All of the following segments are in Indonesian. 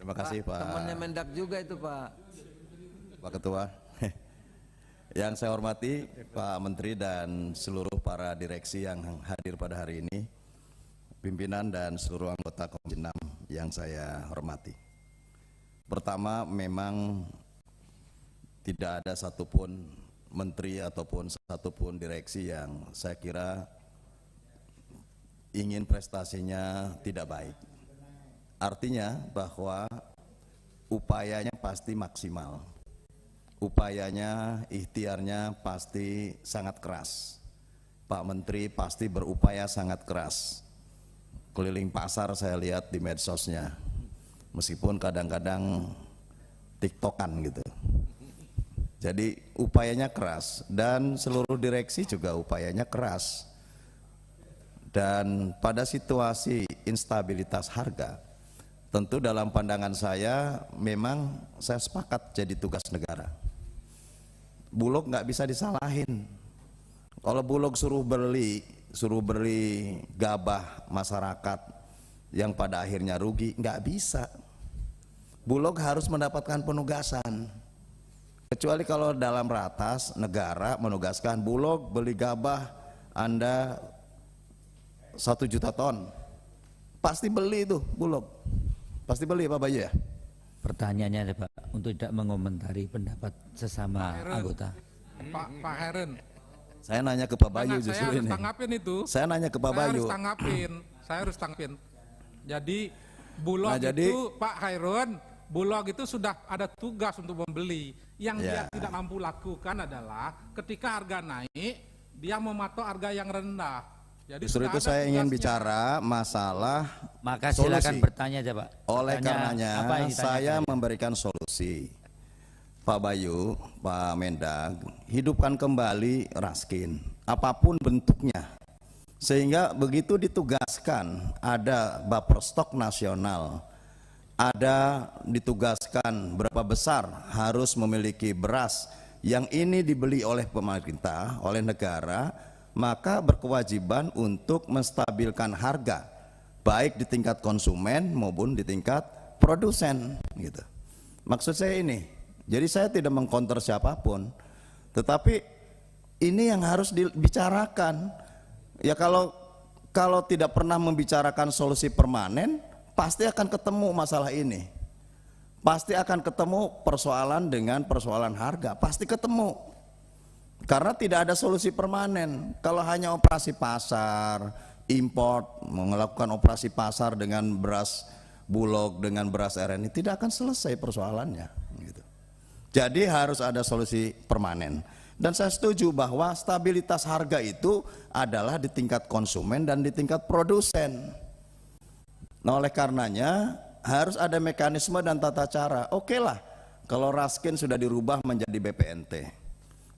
Terima kasih Pak. Temannya Mendak juga itu Pak. Pak Ketua. Yang saya hormati Pak Menteri dan seluruh para direksi yang hadir pada hari ini, pimpinan dan seluruh anggota Komisi 6 yang saya hormati. Pertama, memang tidak ada satupun menteri ataupun satupun direksi yang saya kira ingin prestasinya tidak baik. Artinya bahwa upayanya pasti maksimal, upayanya, ikhtiarnya pasti sangat keras. Pak Menteri pasti berupaya sangat keras. Keliling pasar saya lihat di medsosnya, meskipun kadang-kadang tiktokan gitu. Jadi upayanya keras dan seluruh direksi juga upayanya keras. Dan pada situasi instabilitas harga, tentu dalam pandangan saya memang saya sepakat jadi tugas negara. Bulog nggak bisa disalahin. Kalau Bulog suruh beli gabah masyarakat yang pada akhirnya rugi, nggak bisa. Bulog harus mendapatkan penugasan. Kecuali kalau dalam ratas negara menugaskan Bulog beli gabah Anda 1 juta ton, pasti beli itu Bulog, pasti beli Pak Bayu ya. Pertanyaannya ada Pak, untuk tidak mengomentari pendapat sesama anggota. Pak Heron, saya nanya ke Pak Bayu justru ini. Saya nanya ke Pak Bayu. Saya harus tanggapin. Jadi Bulog itu Pak Heron, Bulog itu sudah ada tugas untuk membeli. Yang dia tidak mampu lakukan adalah ketika harga naik, dia mematok harga yang rendah. Jadi justru itu saya ingin bicara masalah maka silakan bertanya aja Pak. Oleh karenanya saya memberikan solusi. Pak Bayu, Pak Mendag, hidupkan kembali Raskin, apapun bentuknya. Sehingga begitu ditugaskan ada Bapperstok nasional, ada ditugaskan berapa besar harus memiliki beras yang ini dibeli oleh pemerintah, oleh negara, maka berkewajiban untuk menstabilkan harga baik di tingkat konsumen maupun di tingkat produsen gitu. Maksud saya ini, jadi saya tidak mengkonter siapapun, tetapi ini yang harus dibicarakan. Ya kalau tidak pernah membicarakan solusi permanen, pasti akan ketemu masalah ini. Pasti akan ketemu persoalan dengan persoalan harga, pasti ketemu. Karena tidak ada solusi permanen. Kalau hanya operasi pasar, import, melakukan operasi pasar dengan beras Bulog, dengan beras RNI, tidak akan selesai persoalannya gitu. Jadi harus ada solusi permanen. Dan saya setuju bahwa stabilitas harga itu adalah di tingkat konsumen dan di tingkat produsen. Nah, oleh karenanya harus ada mekanisme dan tata cara. Oke lah, kalau Raskin sudah dirubah menjadi BPNT,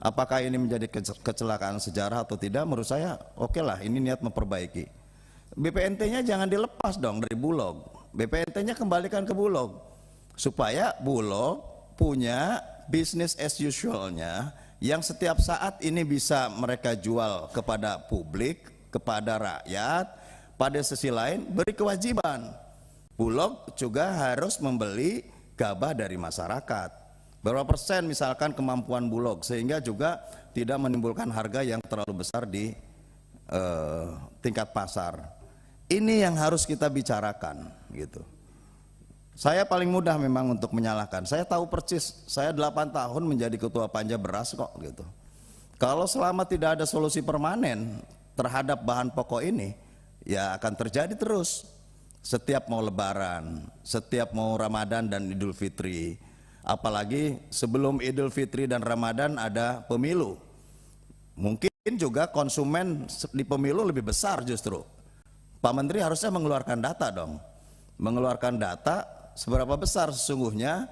apakah ini menjadi kecelakaan sejarah atau tidak? Menurut saya oke lah, ini niat memperbaiki. BPNT-nya jangan dilepas dong dari Bulog. BPNT-nya kembalikan ke Bulog supaya Bulog punya bisnis as usual-nya yang setiap saat ini bisa mereka jual kepada publik, kepada rakyat. Pada sisi lain beri kewajiban, Bulog juga harus membeli gabah dari masyarakat. Berapa persen misalkan kemampuan Bulog, sehingga juga tidak menimbulkan harga yang terlalu besar di tingkat pasar. Ini yang harus kita bicarakan gitu. Saya paling mudah memang untuk menyalahkan. Saya tahu persis, saya 8 tahun menjadi ketua panja beras kok gitu. Kalau selama tidak ada solusi permanen terhadap bahan pokok ini, ya akan terjadi terus. Setiap mau Lebaran, setiap mau Ramadan dan Idul Fitri, apalagi sebelum Idul Fitri dan Ramadan ada pemilu. Mungkin juga konsumen di pemilu lebih besar justru. Pak Menteri harusnya mengeluarkan data dong, mengeluarkan data seberapa besar sesungguhnya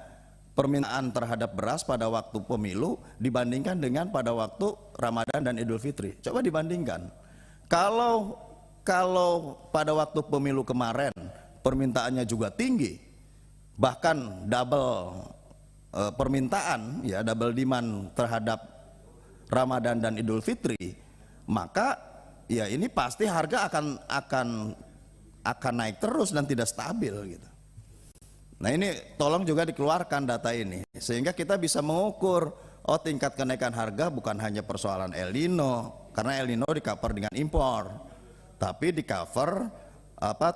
permintaan terhadap beras pada waktu pemilu dibandingkan dengan pada waktu Ramadan dan Idul Fitri. Coba dibandingkan. Kalau pada waktu pemilu kemarin permintaannya juga tinggi, bahkan double permintaan, ya double demand terhadap Ramadan dan Idul Fitri, maka ya ini pasti harga akan naik terus dan tidak stabil gitu. Nah ini tolong juga dikeluarkan data ini sehingga kita bisa mengukur, oh tingkat kenaikan harga bukan hanya persoalan El Nino, karena El Nino di cover dengan impor, tapi di cover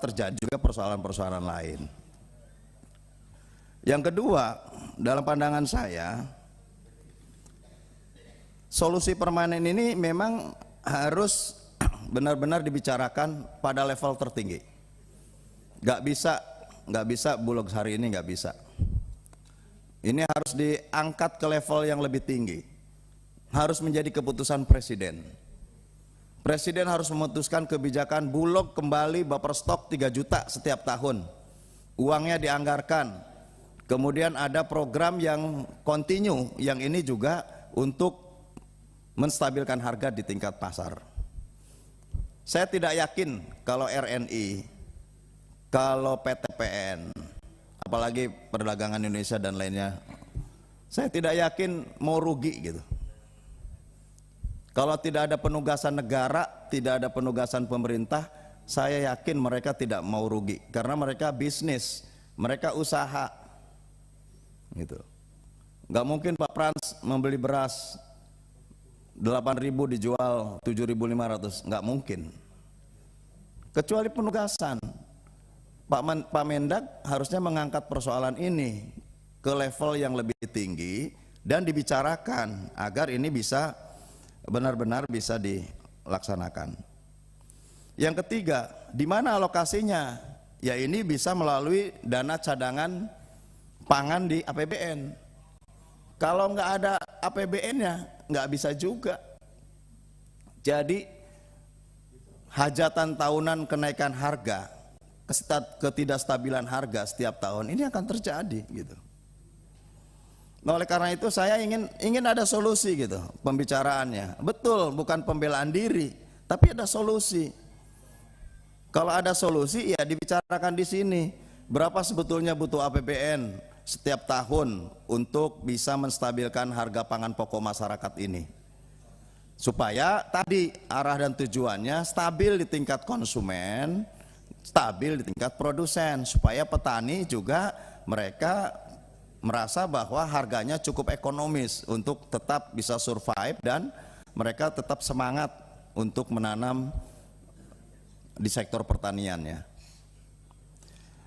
terjadi juga persoalan-persoalan lain. Yang kedua, dalam pandangan saya, solusi permanen ini memang harus benar-benar dibicarakan pada level tertinggi. Gak bisa Bulog hari ini, nggak bisa. Ini harus diangkat ke level yang lebih tinggi. Harus menjadi keputusan presiden. Presiden harus memutuskan kebijakan Bulog kembali buffer stok 3 juta setiap tahun. Uangnya dianggarkan. Kemudian ada program yang kontinu, yang ini juga untuk menstabilkan harga di tingkat pasar. Saya tidak yakin kalau RNI, kalau PTPN, apalagi perdagangan Indonesia dan lainnya, saya tidak yakin mau rugi gitu. Kalau tidak ada penugasan negara, tidak ada penugasan pemerintah, saya yakin mereka tidak mau rugi karena mereka bisnis, mereka usaha, gitu. Nggak mungkin Pak Frans membeli beras 8.000 dijual 7.500, nggak mungkin. Kecuali penugasan. Pak Mendag harusnya mengangkat persoalan ini ke level yang lebih tinggi dan dibicarakan agar ini bisa benar-benar bisa dilaksanakan. Yang ketiga, di mana alokasinya? Ya ini bisa melalui dana cadangan pangan di APBN. Kalau nggak ada APBN-nya, nggak bisa juga. Jadi hajatan tahunan kenaikan harga, ketidakstabilan harga setiap tahun ini akan terjadi gitu. Nah, oleh karena itu saya ingin ada solusi gitu pembicaraannya. Betul, bukan pembelaan diri, tapi ada solusi. Kalau ada solusi ya dibicarakan di sini. Berapa sebetulnya butuh APBN setiap tahun untuk bisa menstabilkan harga pangan pokok masyarakat ini, supaya tadi arah dan tujuannya stabil di tingkat konsumen, stabil di tingkat produsen, supaya petani juga mereka merasa bahwa harganya cukup ekonomis untuk tetap bisa survive dan mereka tetap semangat untuk menanam di sektor pertaniannya.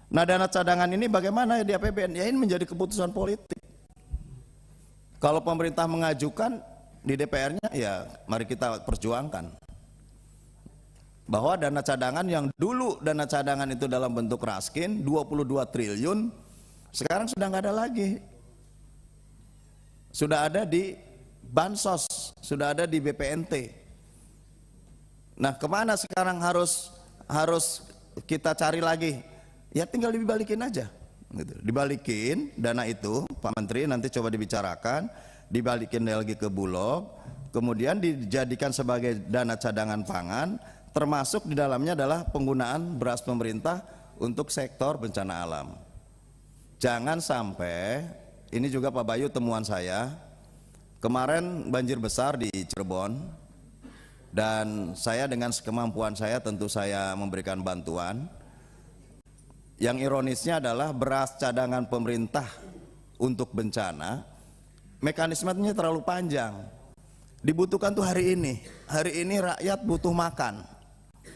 Nah, dana cadangan ini bagaimana ya di APBN? Ya ini menjadi keputusan politik. Kalau pemerintah mengajukan di DPR-nya, ya mari kita perjuangkan bahwa dana cadangan yang dulu dana cadangan itu dalam bentuk raskin 22 triliun, sekarang sudah nggak ada lagi. Sudah ada di Bansos, sudah ada di BPNT. Nah, kemana sekarang harus kita cari lagi? Ya tinggal dibalikin aja, gitu. Dibalikin dana itu, Pak Menteri nanti coba dibicarakan, dibalikin lagi ke Bulog, kemudian dijadikan sebagai dana cadangan pangan, termasuk di dalamnya adalah penggunaan beras pemerintah untuk sektor bencana alam. Jangan sampai, ini juga Pak Bayu temuan saya, kemarin banjir besar di Cirebon, dan saya dengan sekemampuan saya tentu saya memberikan bantuan. Yang ironisnya adalah beras cadangan pemerintah untuk bencana, mekanismenya terlalu panjang. Dibutuhkan tuh hari ini rakyat butuh makan,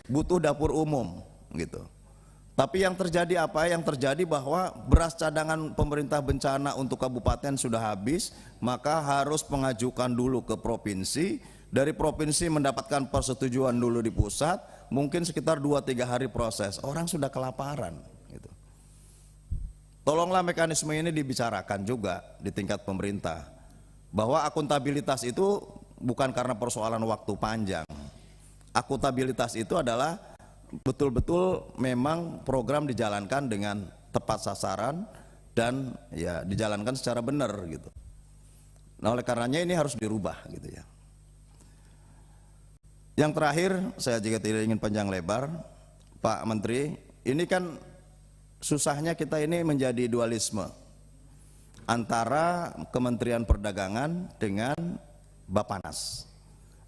butuh dapur umum gitu. Tapi yang terjadi apa? Yang terjadi bahwa beras cadangan pemerintah bencana untuk kabupaten sudah habis, maka harus mengajukan dulu ke provinsi, dari provinsi mendapatkan persetujuan dulu di pusat, mungkin sekitar 2-3 hari proses, orang sudah kelaparan gitu. Tolonglah mekanisme ini dibicarakan juga di tingkat pemerintah, bahwa akuntabilitas itu bukan karena persoalan waktu panjang. Akuntabilitas itu adalah betul-betul memang program dijalankan dengan tepat sasaran dan ya dijalankan secara benar gitu. Nah, oleh karenanya ini harus dirubah gitu ya. Yang terakhir, saya juga tidak ingin panjang lebar, Pak Menteri, ini kan susahnya kita ini menjadi dualisme antara Kementerian Perdagangan dengan Bappenas.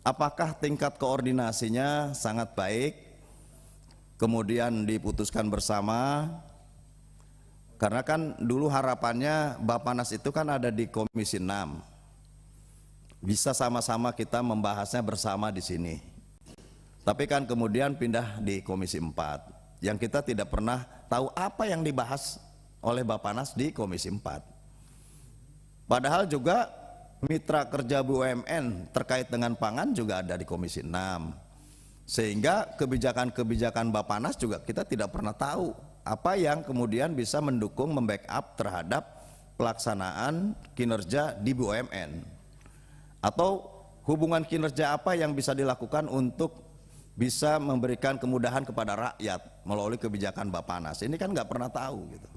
Apakah tingkat koordinasinya sangat baik, kemudian diputuskan bersama, Karena kan dulu harapannya Bapanas itu kan ada di Komisi 6. Bisa sama-sama kita membahasnya bersama di sini. Tapi kan kemudian pindah di Komisi 4. Yang kita tidak pernah tahu apa yang dibahas oleh Bapanas di Komisi 4. Padahal juga mitra kerja BUMN terkait dengan pangan juga ada di Komisi 6. Sehingga kebijakan-kebijakan Bapanas juga kita tidak pernah tahu apa yang kemudian bisa mendukung, membackup terhadap pelaksanaan kinerja di BUMN, atau hubungan kinerja apa yang bisa dilakukan untuk bisa memberikan kemudahan kepada rakyat melalui kebijakan Bapanas. Ini kan nggak pernah tahu gitu.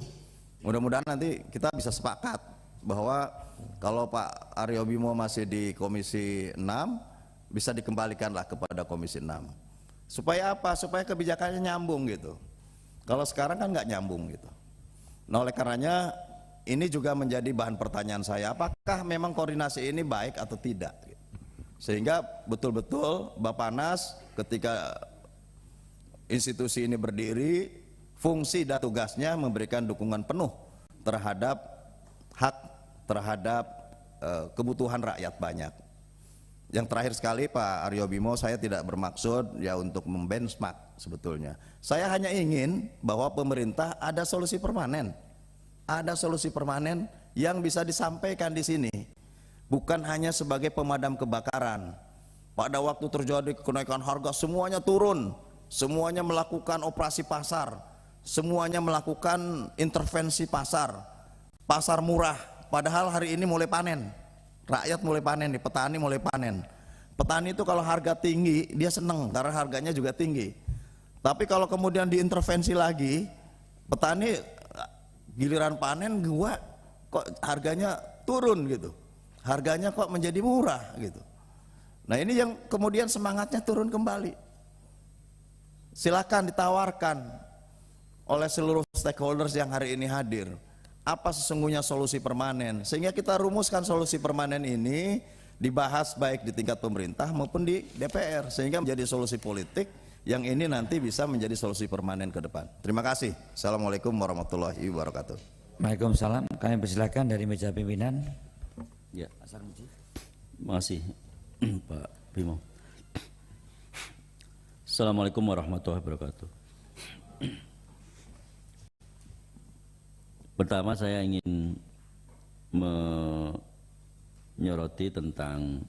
Mudah-mudahan nanti kita bisa sepakat bahwa kalau Pak Aryo Bimo masih di Komisi 6 bisa dikembalikanlah kepada Komisi 6. Supaya apa? Supaya kebijakannya nyambung gitu. Kalau sekarang kan nggak nyambung gitu. Nah oleh karenanya ini juga menjadi bahan pertanyaan saya, apakah memang koordinasi ini baik atau tidak? Sehingga betul-betul Bapanas ketika institusi ini berdiri, fungsi dan tugasnya memberikan dukungan penuh terhadap hak, terhadap kebutuhan rakyat banyak. Yang terakhir sekali Pak Aryo Bimo, saya tidak bermaksud ya untuk membenchmark sebetulnya. Saya hanya ingin bahwa pemerintah ada solusi permanen. Ada solusi permanen yang bisa disampaikan di sini. Bukan hanya sebagai pemadam kebakaran. Pada waktu terjadi kenaikan harga semuanya turun. Semuanya melakukan operasi pasar. Semuanya melakukan intervensi pasar. Pasar murah. Padahal hari ini mulai panen. Rakyat mulai panen, petani mulai panen. Petani itu kalau harga tinggi dia seneng karena harganya juga tinggi. Tapi kalau kemudian diintervensi lagi, petani giliran panen gua kok harganya turun gitu. Harganya kok menjadi murah gitu. Nah ini yang kemudian semangatnya turun kembali. Silakan ditawarkan oleh seluruh stakeholders yang hari ini hadir. Apa sesungguhnya solusi permanen, sehingga kita rumuskan solusi permanen ini dibahas baik di tingkat pemerintah maupun di DPR, sehingga menjadi solusi politik yang ini nanti bisa menjadi solusi permanen ke depan. Terima kasih. Assalamualaikum warahmatullahi wabarakatuh. Waalaikumsalam. Kami persilakan dari meja pimpinan. Ya, terima kasih Pak Bimo. Assalamualaikum warahmatullahi wabarakatuh. Pertama saya ingin menyoroti tentang